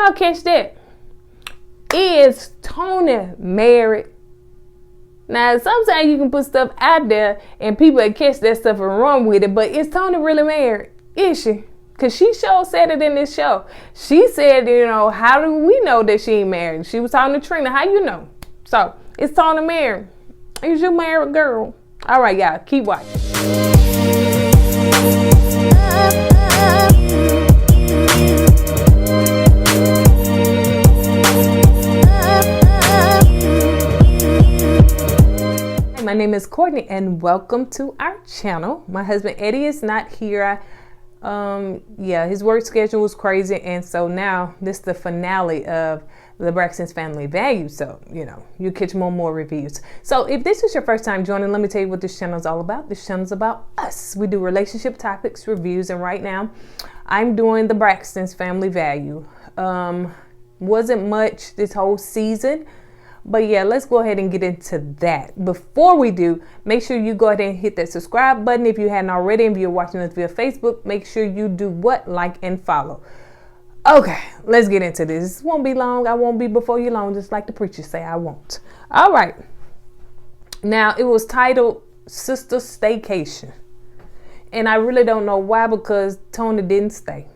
y'all catch that? Is Tony married? Now, sometimes you can put stuff out there and people catch that stuff and run with it, but is Tony really married? Is she? Because she said it in this show. She said, how do we know that she ain't married? She was talking to Trina. How you know? So, is Tony married? Is you married, girl? All right, y'all. Keep watching. My name is Kourtney and welcome to our channel. My husband Eddie is not here. His work schedule was crazy, and so now this is the finale of the Braxton's Family Value. So, you catch more reviews. So if this is your first time joining, let me tell you what this channel is all about. This channel is about us. We do relationship topics, reviews, and right now I'm doing the Braxton's Family Value. Wasn't much this whole season, but yeah, let's go ahead and get into that. Before we do, make sure you go ahead and hit that subscribe button if you hadn't already. If you're watching this via Facebook, make sure you do what? Like and follow. Okay, let's get into this. This won't be long. I won't be before you long, just like the preachers say I won't. All right. Now, it was titled Sister Staycation. And I really don't know why, because Tony didn't stay.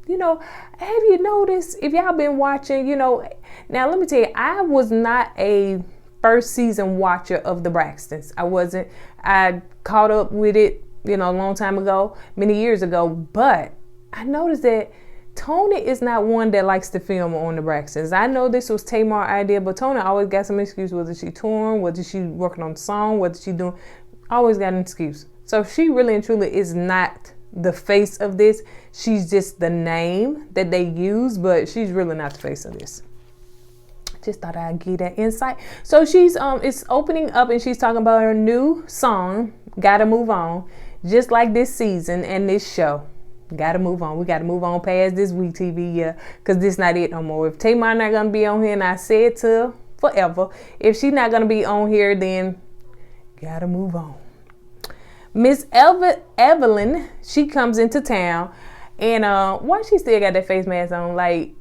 Have you noticed, if y'all been watching, now let me tell you, I was not a first season watcher of the Braxtons. I wasn't. I caught up with it, a long time ago, many years ago, but I noticed that Tony is not one that likes to film on the Braxtons. I know this was Tamar's idea, but Tony always got some excuse. Whether she touring, whether she working on the song, whether she doing, always got an excuse. So she really and truly is not the face of this. She's just the name that they use, but she's really not the face of this. Just thought I'd give that insight. So she's it's opening up and she's talking about her new song, Gotta Move On, just like this season and this show. Gotta move on. We gotta move on past this week TV, because this not it no more. If Tamar not gonna be on here, and I said to her forever, if she's not gonna be on here, then gotta move on. Miss Evelyn, she comes into town, and why she still got that face mask on? Like,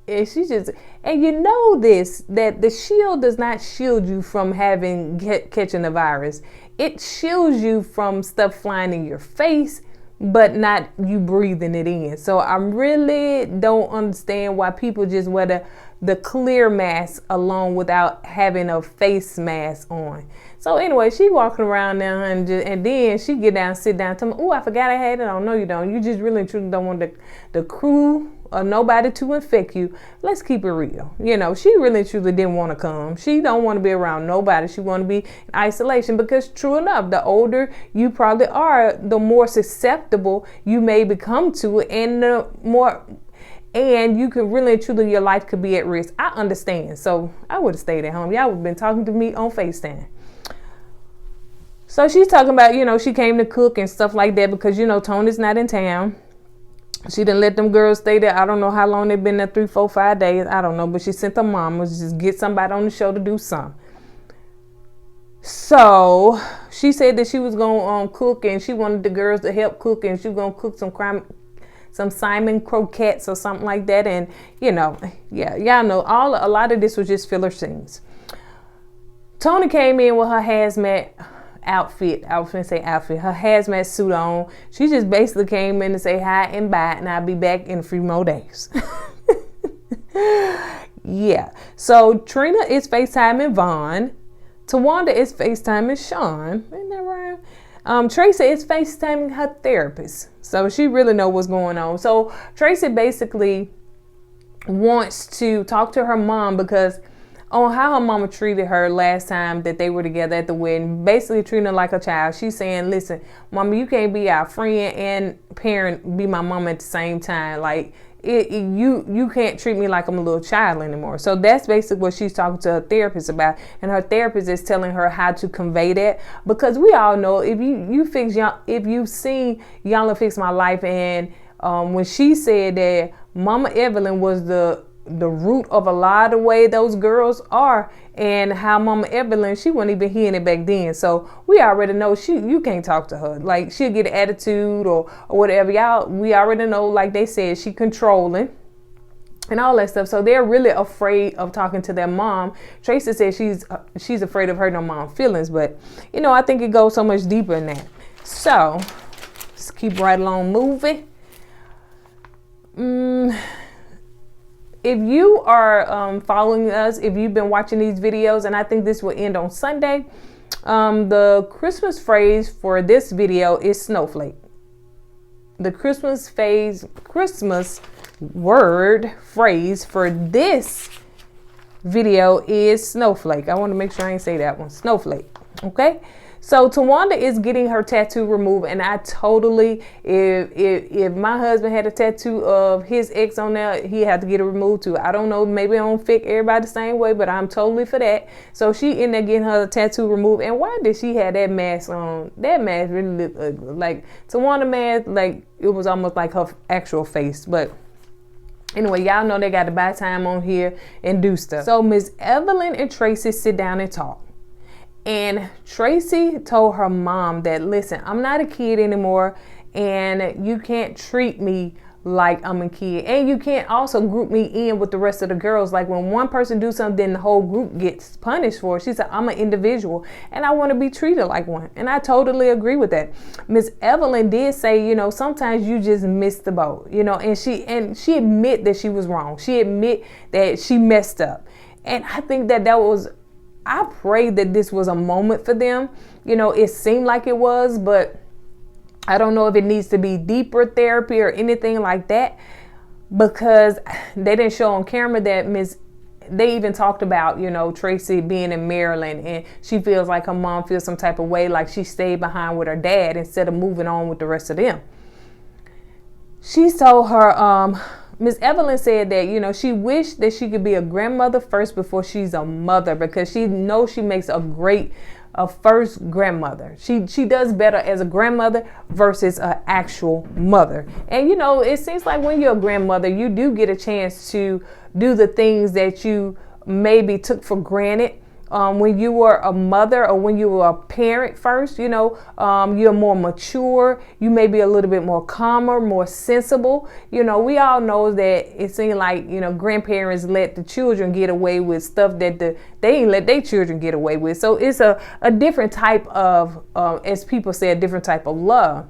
and she just, and that the shield does not shield you from catching the virus. It shields you from stuff flying in your face, but not you breathing it in. So I really don't understand why people just wear the clear mask alone without having a face mask on. So anyway, she walking around now and then she get down, sit down, tell me, oh, I forgot I had it on. No, you don't. You just really truly don't want the crew or nobody to infect you. Let's keep it real. She really truly didn't want to come. She don't want to be around nobody. She want to be in isolation, because true enough, the older you probably are, the more susceptible you may become to it, and you can really truly, your life could be at risk. I understand. So I would have stayed at home. Y'all would have been talking to me on FaceTime. So she's talking about, she came to cook and stuff like that because, Tony's not in town. She didn't let them girls stay there. I don't know how long they've been there, 3, 4, 5 days. I don't know. But she sent her mama to just get somebody on the show to do something. So she said that she was going to cook, and she wanted the girls to help cook, and she was going to cook some Simon croquettes or something like that. And, y'all know a lot of this was just filler scenes. Tony came in with her hazmat outfit. I was going to say outfit. Her hazmat suit on. She just basically came in to say hi and bye, and I'll be back in a few more days. Yeah. So Trina is FaceTiming Vaughn. Tawanda is FaceTiming Sean. Isn't that right? Tracy is FaceTiming her therapist. So she really knows what's going on. So Tracy basically wants to talk to her mom because on how her mama treated her last time that they were together at the wedding, basically treating her like a child. She's saying, listen, mama, you can't be our friend and parent, be my mama at the same time. Like, you can't treat me like I'm a little child anymore. So that's basically what she's talking to her therapist about. And her therapist is telling her how to convey that. Because we all know, if you've seen Y'all Fix My Life, and when she said that Mama Evelyn was the root of a lot of way those girls are, and how Mama Evelyn, she wasn't even hearing it back then. So we already know you can't talk to her. Like, she'll get an attitude or whatever. We already know, like they said, she controlling. and all that stuff. So they're really afraid of talking to their mom. Tracy said she's afraid of hurting her mom's feelings, but you know, I think it goes so much deeper than that. So let's keep right along moving. If you are following us, if you've been watching these videos, and I think this will end on Sunday, the Christmas phrase for this video is snowflake. The Christmas word phrase for this video is snowflake. I want to make sure I ain't say that one. Snowflake. Okay. So Tawanda is getting her tattoo removed, and I totally, if my husband had a tattoo of his ex on there, he had to get it removed too. I don't know, maybe I don't fit everybody the same way, but I'm totally for that. So she in there getting her tattoo removed, and why did she have that mask on? That mask really looked ugly. Like Tawanda mask, like it was almost like her actual face, but. Anyway, y'all know they got to buy time on here and do stuff. So Miss Evelyn and Tracy sit down and talk. And Tracy told her mom that, listen, I'm not a kid anymore, and you can't treat me like I'm a kid. And you can't also group me in with the rest of the girls. Like when one person do something, then the whole group gets punished for it. She said, I'm an individual and I want to be treated like one. And I totally agree with that. Miss Evelyn did say, you know, sometimes you just miss the boat, you know, and she admit that she was wrong. She admit that she messed up. And I think that was, I prayed that this was a moment for them. You know, it seemed like it was, but I don't know if it needs to be deeper therapy or anything like that, because they didn't show on camera that they even talked about, you know, Tracy being in Maryland, and she feels like her mom feels some type of way, like she stayed behind with her dad instead of moving on with the rest of them. She told her, Miss Evelyn said that, you know, she wished that she could be a grandmother first before she's a mother, because she knows she makes a first grandmother. She does better as a grandmother versus an actual mother. And, you know, it seems like when you're a grandmother, you do get a chance to do the things that you maybe took for granted when you were a mother or when you were a parent first. You know, you're more mature. You may be a little bit more calmer, more sensible. You know, we all know that it seems like, you know, grandparents let the children get away with stuff that they didn't let their children get away with. So it's a different type of, as people say, a different type of love.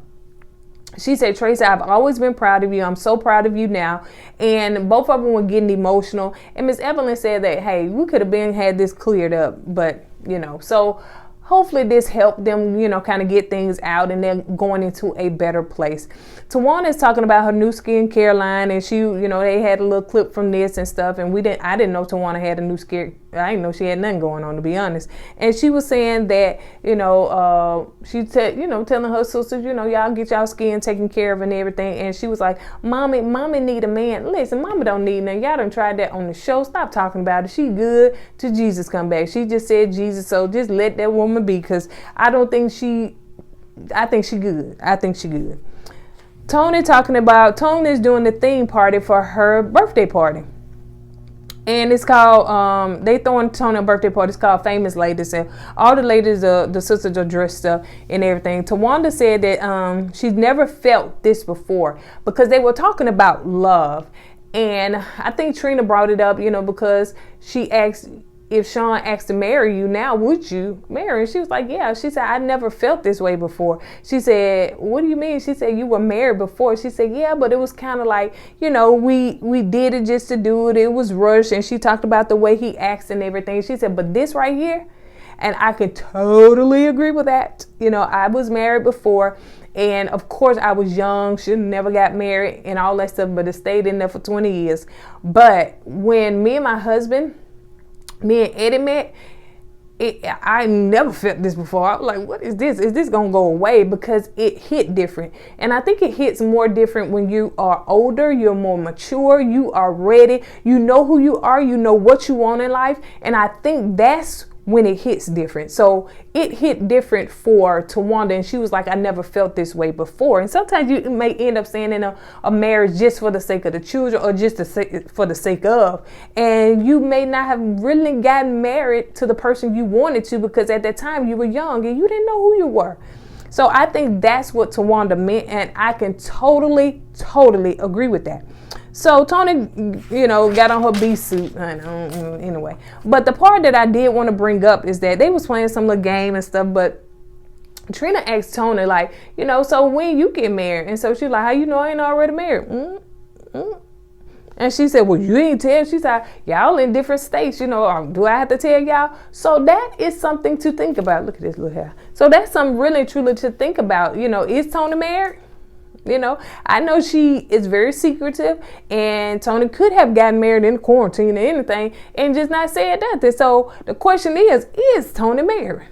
She said, Tracy, I've always been proud of you. I'm so proud of you now. And both of them were getting emotional. And Miss Evelyn said that, hey, we could have had this cleared up. But, you know, so hopefully this helped them, you know, kind of get things out, and they're going into a better place. Tawana is talking about her new skincare line, and she, you know, they had a little clip from this and stuff, and I didn't know Tawana had a new I didn't know she had nothing going on, to be honest. And she was saying that, you know, telling her sisters, you know, y'all get y'all skin taken care of and everything. And she was like, mommy need a man. Listen, mama don't need none. Y'all done tried that on the show. Stop talking about it. She good till Jesus come back. She just said Jesus, so just let that woman be, because I think she good. I think she good. Tony is doing the theme party for her birthday party. And it's called, they throwing Tony a birthday party. It's called Famous Ladies. And all the ladies, the sisters are dressed up and everything. Tawanda said that she's never felt this before, because they were talking about love. And I think Trina brought it up, you know, because she asked, if Sean asked to marry you now, would you marry? And she was like, yeah. She said, I never felt this way before. She said, what do you mean? She said, you were married before. She said, yeah, but it was kind of like, you know, we did it just to do it. It was rushed. And she talked about the way he acts and everything. She said, but this right here, and I could totally agree with that. You know, I was married before, and of course I was young, should have never got married and all that stuff, but it stayed in there for 20 years. But when me and Eddie met, I never felt this before. I was like, what is this? Is this going to go away? Because it hit different. And I think it hits more different when you are older, you're more mature, you are ready, you know who you are, you know what you want in life. And I think that's when it hits different. So it hit different for Tawanda, and she was like, I never felt this way before. And sometimes you may end up staying in a marriage just for the sake of the children, or just for the sake of, and you may not have really gotten married to the person you wanted to, because at that time you were young and you didn't know who you were. So I think that's what Tawanda meant, and I can totally agree with that. So Tony, got on her B suit. Anyway, but the part that I did want to bring up is that they was playing some little game and stuff, but Trina asked Tony, like, so when you get married? And so she's like, how you know I ain't already married? And she said, well, you ain't tell. She said, y'all in different states, do I have to tell y'all? So that is something to think about. Look at this little hair. So that's something really, truly to think about. Is Tony married? I know she is very secretive, and Tony could have gotten married in quarantine or anything and just not said that. So the question is Tony married?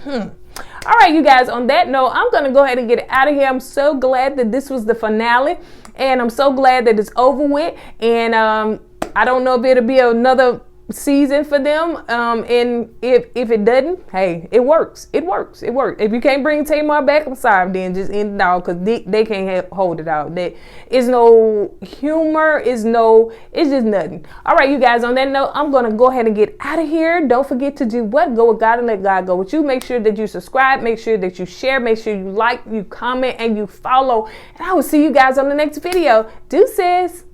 All right, you guys, on that note, I'm going to go ahead and get out of here. I'm so glad that this was the finale, and I'm so glad that it's over with. And I don't know if it'll be another season for them. And if it doesn't, hey, it works. It works. If you can't bring Tamar back, I'm sorry, then just end it all, because they can't hold it out. There is no humor, it's just nothing. All right, you guys, on that note, I'm going to go ahead and get out of here. Don't forget to do what? Go with God and let God go with you. Make sure that you subscribe. Make sure that you share. Make sure you like, you comment, and you follow. And I will see you guys on the next video. Deuces.